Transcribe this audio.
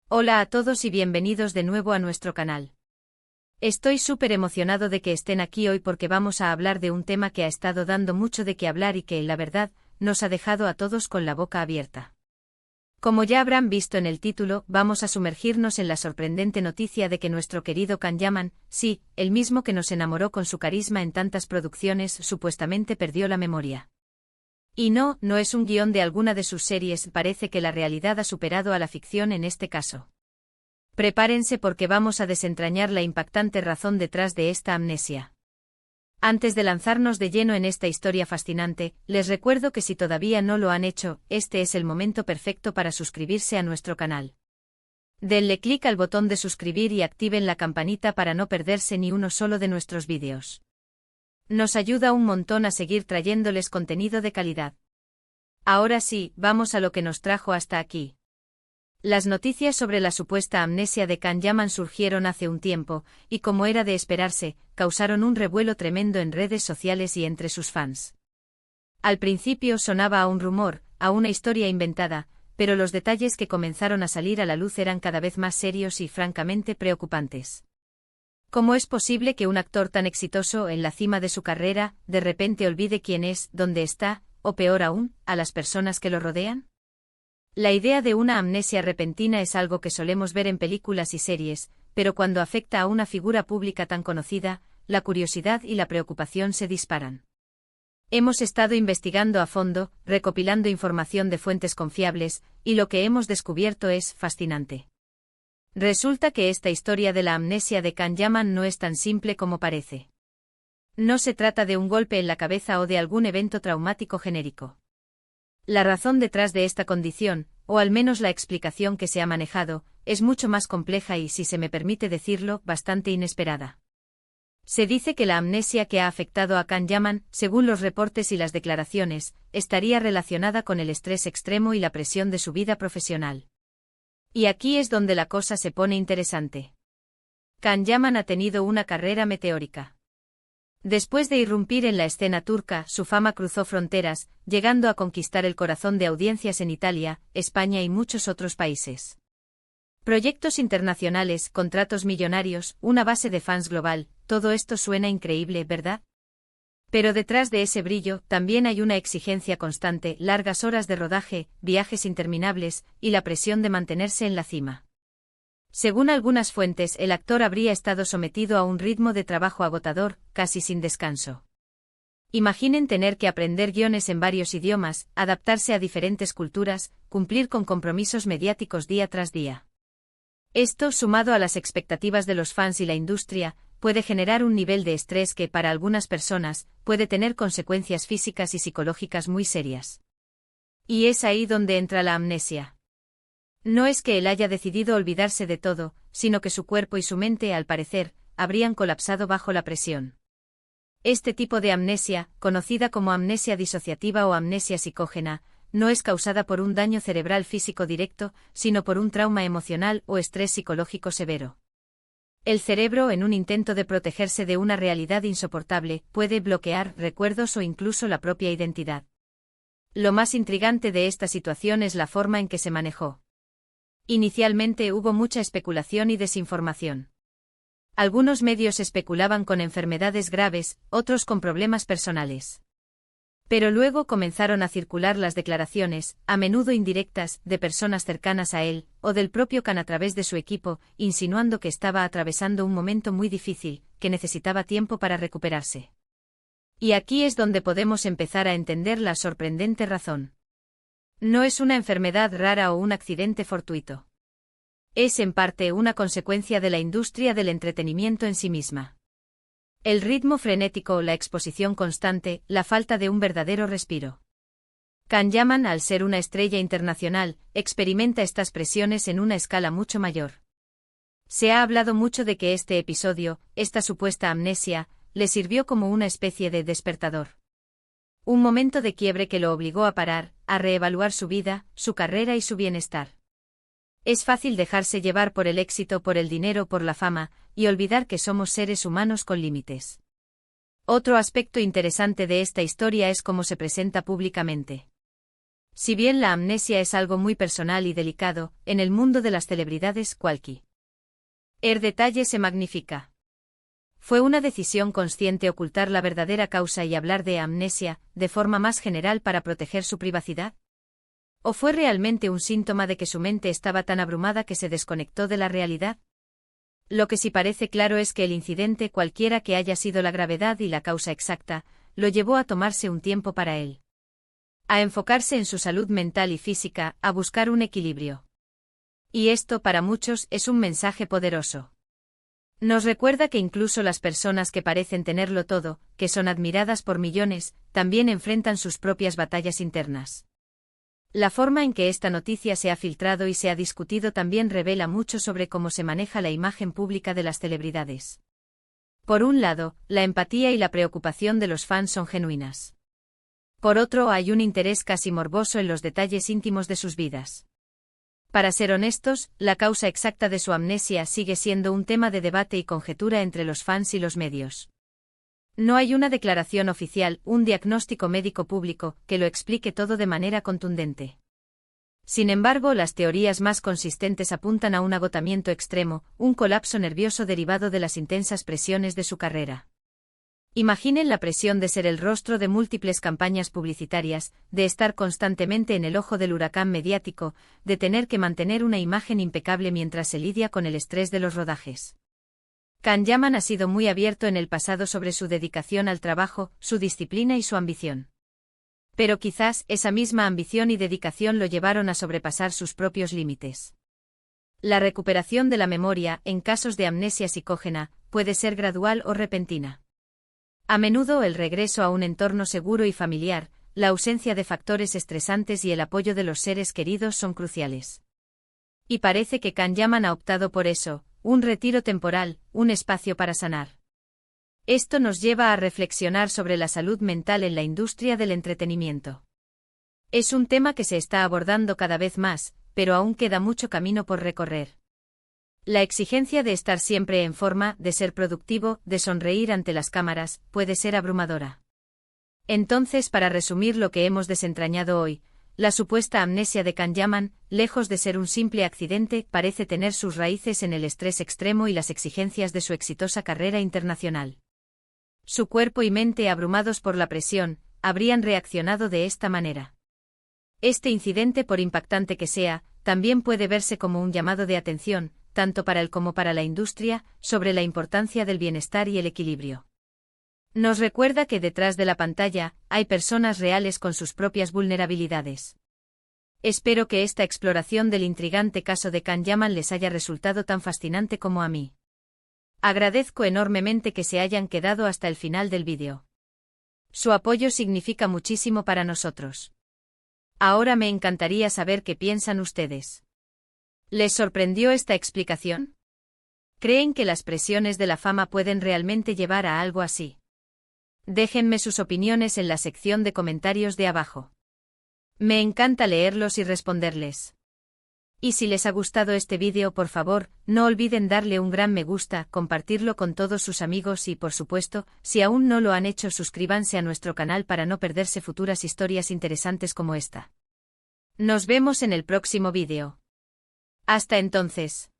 Hola a todos y bienvenidos de nuevo a nuestro canal. Estoy súper emocionado de que estén aquí hoy porque vamos a hablar de un tema que ha estado dando mucho de qué hablar y que, la verdad, nos ha dejado a todos con la boca abierta. Como ya habrán visto en el título, vamos a sumergirnos en la sorprendente noticia de que nuestro querido Can Yaman, sí, el mismo que nos enamoró con su carisma en tantas producciones, supuestamente perdió la memoria. Y no es un guión de alguna de sus series, parece que la realidad ha superado a la ficción en este caso. Prepárense porque vamos a desentrañar la impactante razón detrás de esta amnesia. Antes de lanzarnos de lleno en esta historia fascinante, les recuerdo que si todavía no lo han hecho, este es el momento perfecto para suscribirse a nuestro canal. Denle clic al botón de suscribir y activen la campanita para no perderse ni uno solo de nuestros vídeos. Nos ayuda un montón a seguir trayéndoles contenido de calidad. Ahora sí, vamos a lo que nos trajo hasta aquí. Las noticias sobre la supuesta amnesia de Can Yaman surgieron hace un tiempo, y como era de esperarse, causaron un revuelo tremendo en redes sociales y entre sus fans. Al principio sonaba a un rumor, a una historia inventada, pero los detalles que comenzaron a salir a la luz eran cada vez más serios y francamente preocupantes. ¿Cómo es posible que un actor tan exitoso en la cima de su carrera, de repente olvide quién es, dónde está, o peor aún, a las personas que lo rodean? La idea de una amnesia repentina es algo que solemos ver en películas y series, pero cuando afecta a una figura pública tan conocida, la curiosidad y la preocupación se disparan. Hemos estado investigando a fondo, recopilando información de fuentes confiables, y lo que hemos descubierto es fascinante. Resulta que esta historia de la amnesia de Can Yaman no es tan simple como parece. No se trata de un golpe en la cabeza o de algún evento traumático genérico. La razón detrás de esta condición, o al menos la explicación que se ha manejado, es mucho más compleja y, si se me permite decirlo, bastante inesperada. Se dice que la amnesia que ha afectado a Can Yaman, según los reportes y las declaraciones, estaría relacionada con el estrés extremo y la presión de su vida profesional. Y aquí es donde la cosa se pone interesante. Can Yaman ha tenido una carrera meteórica. Después de irrumpir en la escena turca, su fama cruzó fronteras, llegando a conquistar el corazón de audiencias en Italia, España y muchos otros países. Proyectos internacionales, contratos millonarios, una base de fans global, todo esto suena increíble, ¿verdad? Pero detrás de ese brillo, también hay una exigencia constante, largas horas de rodaje, viajes interminables, y la presión de mantenerse en la cima. Según algunas fuentes, el actor habría estado sometido a un ritmo de trabajo agotador, casi sin descanso. Imaginen tener que aprender guiones en varios idiomas, adaptarse a diferentes culturas, cumplir con compromisos mediáticos día tras día. Esto, sumado a las expectativas de los fans y la industria, puede generar un nivel de estrés que, para algunas personas, puede tener consecuencias físicas y psicológicas muy serias. Y es ahí donde entra la amnesia. No es que él haya decidido olvidarse de todo, sino que su cuerpo y su mente, al parecer, habrían colapsado bajo la presión. Este tipo de amnesia, conocida como amnesia disociativa o amnesia psicógena, no es causada por un daño cerebral físico directo, sino por un trauma emocional o estrés psicológico severo. El cerebro, en un intento de protegerse de una realidad insoportable, puede bloquear recuerdos o incluso la propia identidad. Lo más intrigante de esta situación es la forma en que se manejó. Inicialmente hubo mucha especulación y desinformación. Algunos medios especulaban con enfermedades graves, otros con problemas personales. Pero luego comenzaron a circular las declaraciones, a menudo indirectas, de personas cercanas a él, o del propio Can a través de su equipo, insinuando que estaba atravesando un momento muy difícil, que necesitaba tiempo para recuperarse. Y aquí es donde podemos empezar a entender la sorprendente razón. No es una enfermedad rara o un accidente fortuito. Es en parte una consecuencia de la industria del entretenimiento en sí misma. El ritmo frenético, la exposición constante, la falta de un verdadero respiro. Can Yaman, al ser una estrella internacional, experimenta estas presiones en una escala mucho mayor. Se ha hablado mucho de que este episodio, esta supuesta amnesia, le sirvió como una especie de despertador. Un momento de quiebre que lo obligó a parar, a reevaluar su vida, su carrera y su bienestar. Es fácil dejarse llevar por el éxito, por el dinero, por la fama, y olvidar que somos seres humanos con límites. Otro aspecto interesante de esta historia es cómo se presenta públicamente. Si bien la amnesia es algo muy personal y delicado, en el mundo de las celebridades cualquier detalle se magnifica. ¿Fue una decisión consciente ocultar la verdadera causa y hablar de amnesia, de forma más general para proteger su privacidad? ¿O fue realmente un síntoma de que su mente estaba tan abrumada que se desconectó de la realidad? Lo que sí parece claro es que el incidente, cualquiera que haya sido la gravedad y la causa exacta, lo llevó a tomarse un tiempo para él. A enfocarse en su salud mental y física, a buscar un equilibrio. Y esto, para muchos, es un mensaje poderoso. Nos recuerda que incluso las personas que parecen tenerlo todo, que son admiradas por millones, también enfrentan sus propias batallas internas. La forma en que esta noticia se ha filtrado y se ha discutido también revela mucho sobre cómo se maneja la imagen pública de las celebridades. Por un lado, la empatía y la preocupación de los fans son genuinas. Por otro, hay un interés casi morboso en los detalles íntimos de sus vidas. Para ser honestos, la causa exacta de su amnesia sigue siendo un tema de debate y conjetura entre los fans y los medios. No hay una declaración oficial, un diagnóstico médico público, que lo explique todo de manera contundente. Sin embargo, las teorías más consistentes apuntan a un agotamiento extremo, un colapso nervioso derivado de las intensas presiones de su carrera. Imaginen la presión de ser el rostro de múltiples campañas publicitarias, de estar constantemente en el ojo del huracán mediático, de tener que mantener una imagen impecable mientras se lidia con el estrés de los rodajes. Can Yaman ha sido muy abierto en el pasado sobre su dedicación al trabajo, su disciplina y su ambición. Pero quizás esa misma ambición y dedicación lo llevaron a sobrepasar sus propios límites. La recuperación de la memoria, en casos de amnesia psicógena, puede ser gradual o repentina. A menudo el regreso a un entorno seguro y familiar, la ausencia de factores estresantes y el apoyo de los seres queridos son cruciales. Y parece que Can Yaman ha optado por eso, un retiro temporal, un espacio para sanar. Esto nos lleva a reflexionar sobre la salud mental en la industria del entretenimiento. Es un tema que se está abordando cada vez más, pero aún queda mucho camino por recorrer. La exigencia de estar siempre en forma, de ser productivo, de sonreír ante las cámaras, puede ser abrumadora. Entonces, para resumir lo que hemos desentrañado hoy, la supuesta amnesia de Can Yaman, lejos de ser un simple accidente, parece tener sus raíces en el estrés extremo y las exigencias de su exitosa carrera internacional. Su cuerpo y mente, abrumados por la presión, habrían reaccionado de esta manera. Este incidente, por impactante que sea, también puede verse como un llamado de atención, tanto para él como para la industria, sobre la importancia del bienestar y el equilibrio. Nos recuerda que detrás de la pantalla, hay personas reales con sus propias vulnerabilidades. Espero que esta exploración del intrigante caso de Can Yaman les haya resultado tan fascinante como a mí. Agradezco enormemente que se hayan quedado hasta el final del vídeo. Su apoyo significa muchísimo para nosotros. Ahora me encantaría saber qué piensan ustedes. ¿Les sorprendió esta explicación? ¿Creen que las presiones de la fama pueden realmente llevar a algo así? Déjenme sus opiniones en la sección de comentarios de abajo. Me encanta leerlos y responderles. Y si les ha gustado este vídeo, por favor, no olviden darle un gran me gusta, compartirlo con todos sus amigos y, por supuesto, si aún no lo han hecho, suscríbanse a nuestro canal para no perderse futuras historias interesantes como esta. Nos vemos en el próximo vídeo. Hasta entonces.